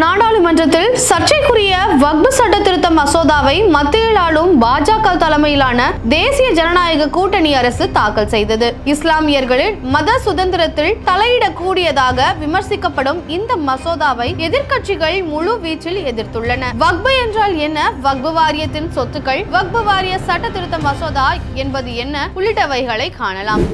நாடாளுமன்றத்தில் சர்ச்சைக்குரிய வக்பு சட்ட திருத்த மசோதாவை மத்தியில் ஆளும் பாஜக தலைமையிலான தேசிய ஜனநாயக கூட்டணி அரசு தாக்கல் செய்தது. இஸ்லாமியர்களின் மத சுதந்திரத்தில் தலையிடக்கூடியதாக விமர்சிக்கப்படும் இந்த மசோதாவை எதிர்க்கட்சிகள் முழு வீச்சில் எதிர்த்துள்ளன. வக்பு என்றால் என்ன, வக்பு வாரியத்தின் சொத்துக்கள், வக்பு வாரிய சட்ட திருத்த மசோதா என்பது என்ன உள்ளிட்டவைகளை காணலாம்.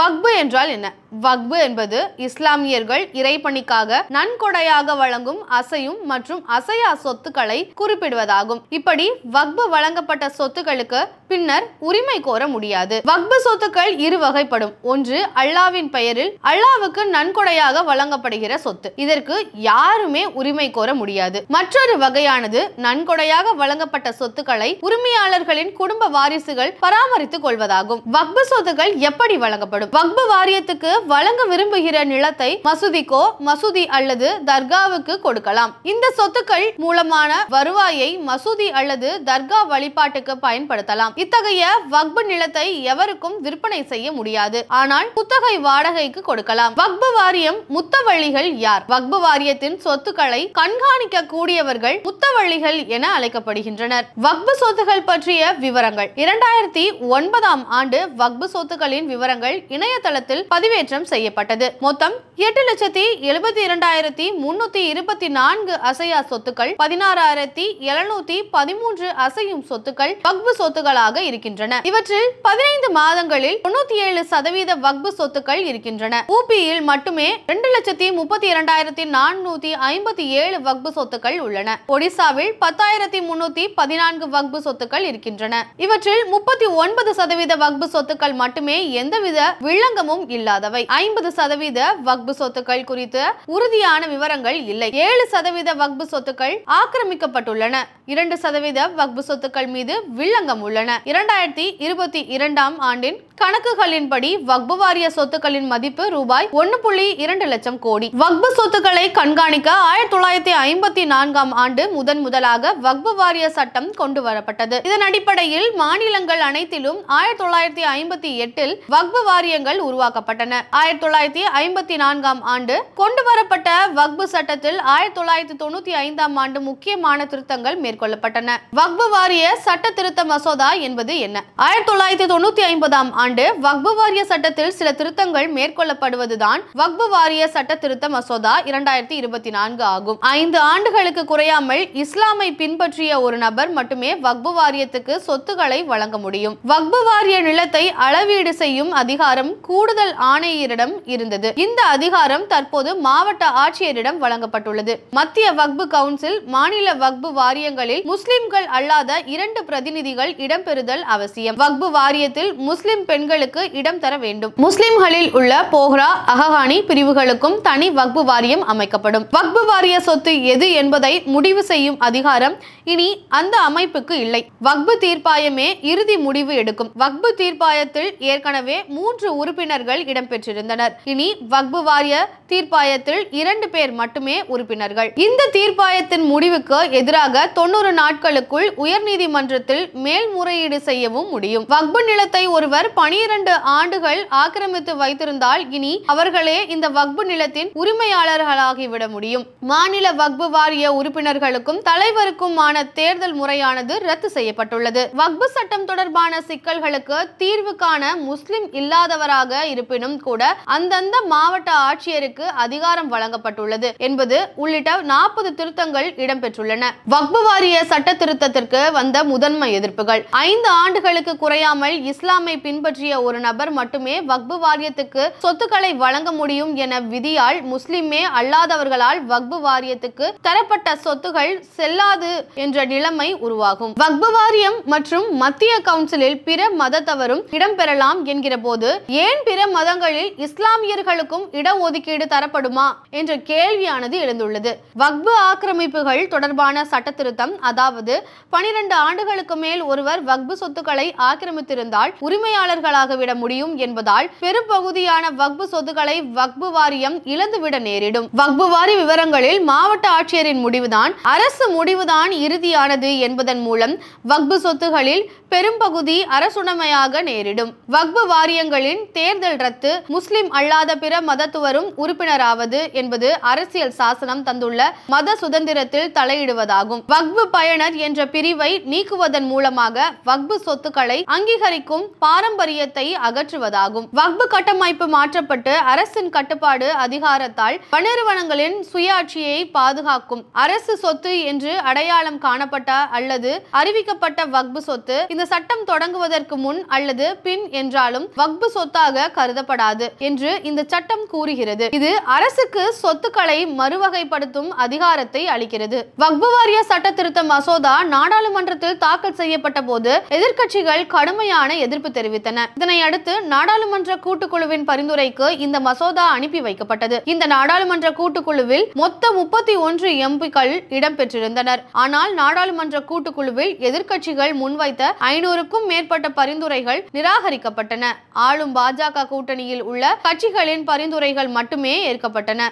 வக்பு என்றால் என்ன? வக்பு என்பது இஸ்லாமியர்கள் இறைப்பணிக்காக நன்கொடையாக வழங்கும் அசையும் மற்றும் அசையா சொத்துக்களை குறிப்பிடுவதாகும். இப்படி வக்பு வழங்கப்பட்ட சொத்துக்களுக்கு பின்னர் உரிமை கோர முடியாது. வக்பு சொத்துக்கள் இரு வகைப்படும். ஒன்று, அல்லாஹ்வின் பெயரில் அல்லாஹ்வுக்கு நன்கொடையாக வழங்கப்படுகிற சொத்து. இதற்கு யாருமே உரிமை கோர முடியாது. மற்றொரு வகையானது நன்கொடையாக வழங்கப்பட்ட சொத்துக்களை உரிமையாளர்களின் குடும்ப வாரிசுகள் பராமரித்துக் கொள்வதாகும். வக்பு சொத்துக்கள் எப்படி வழங்கப்படும்? வக்பு வாரியத்துக்கு வழங்க விரும்புகிற நிலத்தை மசூதிக்கோ மசூதி அல்லது தர்காவுக்கு கொடுக்கலாம். இந்த சொத்துக்கள் மூலமான வருவாயை மசூதி அல்லது தர்கா வழிபாட்டுக்கு பயன்படுத்தலாம். இத்தகைய வக்பு நிலத்தை எவருக்கும் விற்பனை செய்ய முடியாது. ஆனால் குத்தகை வாடகைக்கு கொடுக்கலாம். வக்பு வாரியம் முத்தவள்ளிகள் யார்? வக்பு வாரியத்தின் சொத்துக்களை கண்காணிக்க கூடியவர்கள் முத்தவள்ளிகள் என அழைக்கப்படுகின்றனர். வக்பு சொத்துக்கள் பற்றிய விவரங்கள். 2009ஆம் ஆண்டு வக்பு சொத்துக்களின் விவரங்கள் இணையதளத்தில் பதிவேற்றம் செய்யப்பட்டது. மொத்தம் 8,72,324 அசையா சொத்துக்கள், 16,713 அசையும் சொத்துக்கள் வக்பு சொத்துக்களாக இருக்கின்றன. இவற்றில் 15 மாதங்களில் 97% வக்பு சொத்துக்கள் இருக்கின்றன. ஊபியில் மட்டுமே 2,32,457 வக்பு சொத்துக்கள் உள்ளன. ஒடிசாவில் 10,314 வக்பு சொத்துக்கள் இருக்கின்றன. இவற்றில் 39% வக்பு சொத்துக்கள் மட்டுமே எந்தவித வில்லங்கமும் இல்லாதவை. 50% வக்பு சொத்துக்கள் குறித்து உறுதியான விவரங்கள் இல்லை. 7% வக்பு சொத்துக்கள் ஆக்கிரமிக்கப்பட்டுள்ளன. 2% வக்பு சொத்துக்கள் மீது வில்லங்கம் உள்ளன. 2022ஆம் ஆண்டின் கணக்குகளின்படி வக்பு வாரிய சொத்துக்களின் மதிப்பு ரூபாய் 1.2 லட்சம் கோடி. வக்பு சொத்துக்களை கண்காணிக்க 1954ஆம் ஆண்டு முதலாக வக்பு வாரிய சட்டம் கொண்டு வரப்பட்டது. இதன் அடிப்படையில் மாநிலங்கள் அனைத்திலும் 1958இல் வக்பு வாரியங்கள் உருவாக்கப்பட்டன. 1954ஆம் ஆண்டு கொண்டு வரப்பட்ட வக்பு சட்டத்தில் 1995ஆம் ஆண்டு முக்கியமான திருத்தங்கள் மேற்கொள்ளப்பட்டன. வக்பு வாரிய சட்ட திருத்த மசோதா என்பது என்ன? 1995ஆம் ஆண்டு வக்பு வாரிய சட்டத்தில் சில திருத்தங்கள் மேற்கொள்ளப்படுவதுதான் வக்பு வாரிய சட்ட திருத்த மசோதா 2024 ஆகும். 5 ஆண்டுகளுக்கு குறையாமல் இஸ்லாமை பின்பற்றிய ஒரு நபர் மட்டுமே வக்பு வாரியத்துக்கு சொத்துக்களை வழங்க முடியும். வக்பு வாரிய நிலத்தை அளவீடு செய்யும் அதிகாரம் கூடுதல் ஆணையரிடம் இருந்தது. இந்த அதிகாரம் தற்போது மாவட்ட ஆட்சியரிடம் வழங்கப்பட்டுள்ளது. மத்திய வக்பு கவுன்சில், மாநில வக்பு வாரியங்களில் முஸ்லிம்கள் அல்லாத 2 பிரதிநிதிகள் இடம்பெறுதல் அவசியம். வக்பு வாரியத்தில் முஸ்லிம் பெண்களுக்கு இடம் தர வேண்டும். முஸ்லிம்களில் உள்ள போஹ்ரா, அஹகானி பிரிவுகளுக்கும் தனி வக்பு வாரியம் அமைக்கப்படும். வக்பு வாரிய சொத்து எது என்பதை முடிவு செய்யும் அதிகாரம் இனி அந்த அமைப்புக்கு இல்லை. வக்பு தீர்ப்பாயமே இறுதி முடிவு எடுக்கும். வக்பு தீர்ப்பாயத்தில் ஏற்கனவே 3 உறுப்பினர்கள் இடம்பெற்றிருந்தனர். இனி வக்பு வாரிய தீர்ப்பாயத்தில் 2 பேர் மட்டுமே உறுப்பினர்கள். இந்த தீர்ப்பாயத்தின் முடிவுக்கு எதிராக 90 நாட்களுக்குள் உயர்நீதிமன்றத்தில் மேல்முறையீடு செய்யவும் முடியும். வக்பு நிலத்தை ஒருவர் 12 ஆண்டுகள் ஆக்கிரமித்து வைத்திருந்தால் இனி அவர்களே இந்த வக்பு நிலத்தின் உரிமையாளர்களாகிவிட முடியும். மாநில வக்பு வாரிய உறுப்பினர்களுக்கும் தலைவருக்குமான தேர்தல் முறையானது ரத்து செய்யப்பட்டுள்ளது. வக்பு சட்டம் தொடர்பான சிக்கல்களுக்கு தீர்வு காண முஸ்லிம் இல்லாதவராக இருப்பினும் கூட அந்தந்த மாவட்ட ஆட்சியருக்கு அதிகாரம் வழங்கப்பட்டுள்ளது என்பது உள்ளிட்ட 40 திருத்தங்கள் இடம்பெற்றுள்ளன. வக்பு வாரிய சட்ட திருத்தத்திற்கு வந்த முதன்மை எதிர்ப்புகள். 5 ஆண்டுகளுக்கு குறையாமல் இஸ்லாமை பின்பற்றிய ஒரு நபர் மட்டுமே வக்பு வாரியத்துக்கு சொத்துக்களை வழங்க முடியும் என விதியால் முஸ்லிமே அல்லாதவர்களால் வக்பு வாரியத்துக்கு தரப்பட்ட சொத்துகள் செல்லாது என்ற நிலைமை உருவாகும். வக்பு வாரியம் மற்றும் மத்திய கவுன்சிலில் பிற மதத்தவரும் இடம்பெறலாம் என்கிற போது ஏன் பிற மதங்களில் இஸ்லாமியர்களுக்கும் இடஒதுக்கீடு தரப்படுமா என்ற கேள்வியானது எழுந்துள்ளது. வக்பு ஆக்கிரமிப்புகள் தொடர்பான சட்ட திருத்தம். அதாவது 12 ஆண்டுகளுக்கு மேல் ஒருவர் வக்பு சொத்துக்களை ஆக்கிரமித்திருந்தால் உரிமையாளர்கள் உறுப்பினர்களாக விட முடியும் என்பதால் பெரும்பகுதியான வக்பு சொத்துக்களை வக்பு வாரியம் இழந்துவிட நேரிடும். வக்பு வாரி விவரங்களில் மாவட்ட ஆட்சியரின் முடிவுதான் அரசு முடிவுதான் இறுதியானது என்பதன் மூலம் வக்பு சொத்துகளில் பெரும்பகுதி அரசுடைமையாக நேரிடும். வக்பு வாரியங்களின் தேர்தல் ரத்து, முஸ்லிம் அல்லாத பிற மதத்துவரும் உறுப்பினராவது என்பது அரசியல் சாசனம் தந்துள்ள மத சுதந்திரத்தில் தலையிடுவதாகும். வக்பு பயனர் என்ற பிரிவை நீக்குவதன் மூலமாக வக்பு சொத்துக்களை அங்கீகரிக்கும் பாரம்பரியத்தை அகற்றுவதாகும். வக்பு கட்டமைப்பு மாற்றப்பட்டு அரசின் கட்டுப்பாடு அதிகாரத்தால் நிறுவனங்களின் சுயாட்சியை பாதுகாக்கும். அரசு சொத்து என்று அடையாளம் காணப்பட்ட அல்லது அறிவிக்கப்பட்ட வக்பு சொத்து இந்த சட்டம் தொடங்குவதற்கு முன் அல்லது பின் என்றாலும் வக்பு சொத்தாக கருதப்படாது என்று இந்த சட்டம் கூறுகிறது. இது அரசுக்கு சொத்துக்களை மறுவகைப்படுத்தும் அதிகாரத்தை அளிக்கிறது. வக்பு வாரிய சட்ட திருத்த மசோதா நாடாளுமன்றத்தில் தாக்கல் செய்யப்பட்ட போது எதிர்க்கட்சிகள் கடுமையான எதிர்ப்பு தெரிவித்தன. இதனை அடுத்து நாடாளுமன்ற கூட்டுக்குழுவின் பரிந்துரைக்கு இந்த மசோதா அனுப்பி வைக்கப்பட்டது. இந்த நாடாளுமன்ற கூட்டுக்குழுவில் மொத்த 31 எம்பிக்கள் இடம்பெற்றிருந்தனர். ஆனால் நாடாளுமன்ற கூட்டுக்குழுவில் எதிர்க்கட்சிகள் முன்வைத்த 500க்கும் மேற்பட்ட பரிந்துரைகள் நிராகரிக்கப்பட்டன. ஆளும் பாஜக கூட்டணியில் உள்ள கட்சிகளின் பரிந்துரைகள் மட்டுமே ஏற்கப்பட்டன.